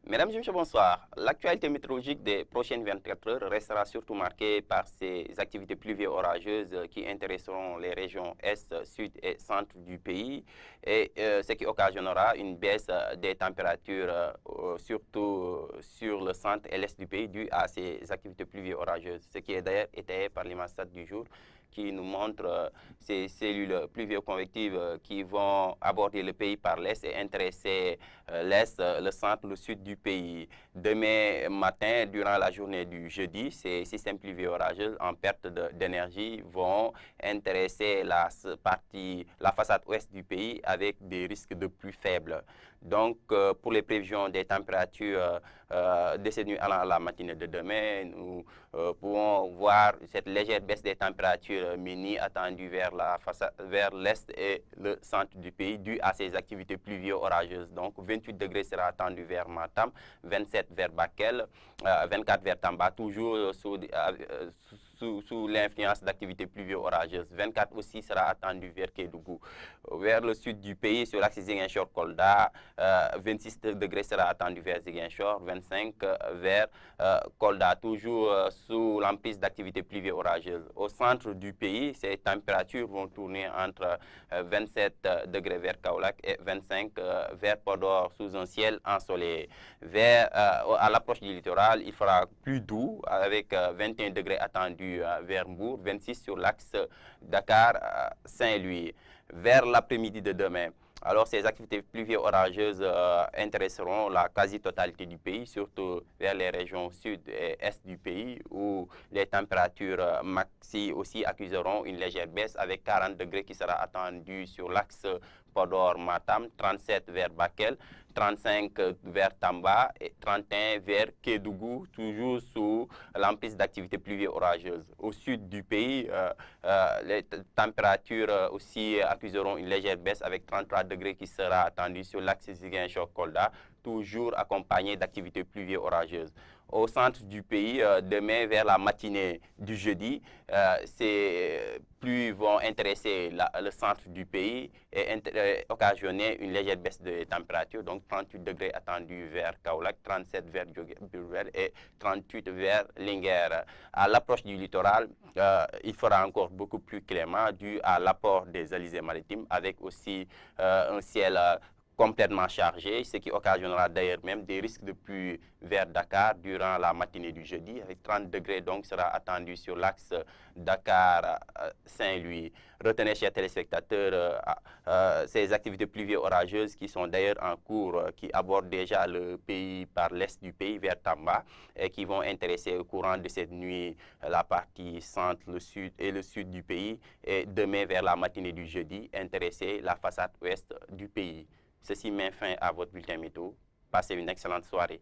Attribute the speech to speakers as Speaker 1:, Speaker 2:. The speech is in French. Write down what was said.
Speaker 1: Mesdames et messieurs, bonsoir. L'actualité météorologique des prochaines 24 heures restera surtout marquée par ces activités pluvieuses orageuses qui intéresseront les régions est, sud et centre du pays et ce qui occasionnera une baisse des températures, surtout sur le centre et l'est du pays, due à ces activités pluvieuses orageuses, ce qui est d'ailleurs étayé par l'image du jour qui nous montre ces cellules pluvio-convectives qui vont aborder le pays par l'est et intéresser l'est, le centre, le sud du pays. Demain matin, durant la journée du jeudi, ces systèmes pluvio-orageux en perte d'énergie vont intéresser la façade ouest du pays avec des risques de pluie faibles. Donc, pour les prévisions des températures de cette nuit à la matinée de demain, nous pouvons voir cette légère baisse des températures mini attendues vers l'est et le centre du pays due à ces activités pluvio-orageuses. Donc, 28 degrés sera attendu vers Matam, 27 vers Bakel, 24 vers Tamba, toujours sous l'influence d'activités pluvio-orageuses. 24 aussi sera attendu vers Kédougou. Vers le sud du pays, sur l'axe Ziguinchor-Kolda, 26 degrés sera attendu vers Ziguinchor, 25 vers Kolda, toujours sous l'emprise d'activités pluvio-orageuses. Au centre du pays, ces températures vont tourner entre 27 degrés vers Kaolack et 25 vers Podor, sous un ciel ensoleillé. À l'approche du littoral, il fera plus doux avec 21 degrés attendus vers Mbour, 26 sur l'axe Dakar-Saint-Louis. Vers l'après-midi de demain, alors, ces activités pluvio-orageuses intéresseront la quasi-totalité du pays, surtout vers les régions sud et est du pays, où les températures maxi aussi accuseront une légère baisse avec 40 degrés qui sera attendu sur l'axe Podor-Matam, 37 vers Bakel, 35 vers Tamba et 31 vers Kédougou, toujours sous l'emprise d'activités pluvio-orageuses. Au sud du pays, les températures aussi accuseront une légère baisse avec 33 degrés qui sera attendu sur l'axe Ziguinchor-Kolda, toujours accompagné d'activités pluvio-orageuses. Au centre du pays, demain vers la matinée du jeudi, ces pluies vont intéresser le centre du pays et occasionner une légère baisse de température, donc 38 degrés attendus vers Kaolack, 37 vers Diourbel et 38 vers Linguère. À l'approche du littoral, il fera encore beaucoup plus clément dû à l'apport des alizés maritimes avec aussi un ciel complètement chargé, ce qui occasionnera d'ailleurs même des risques de pluie vers Dakar durant la matinée du jeudi, avec 30 degrés donc sera attendu sur l'axe Dakar-Saint-Louis. Retenez, chers téléspectateurs, ces activités pluvio-orageuses qui sont d'ailleurs en cours, qui abordent déjà le pays par l'est du pays vers Tamba et qui vont intéresser au courant de cette nuit la partie centre, le sud et le sud du pays et demain vers la matinée du jeudi, intéresser la façade ouest du pays. Ceci met fin à votre bulletin météo. Passez une excellente soirée.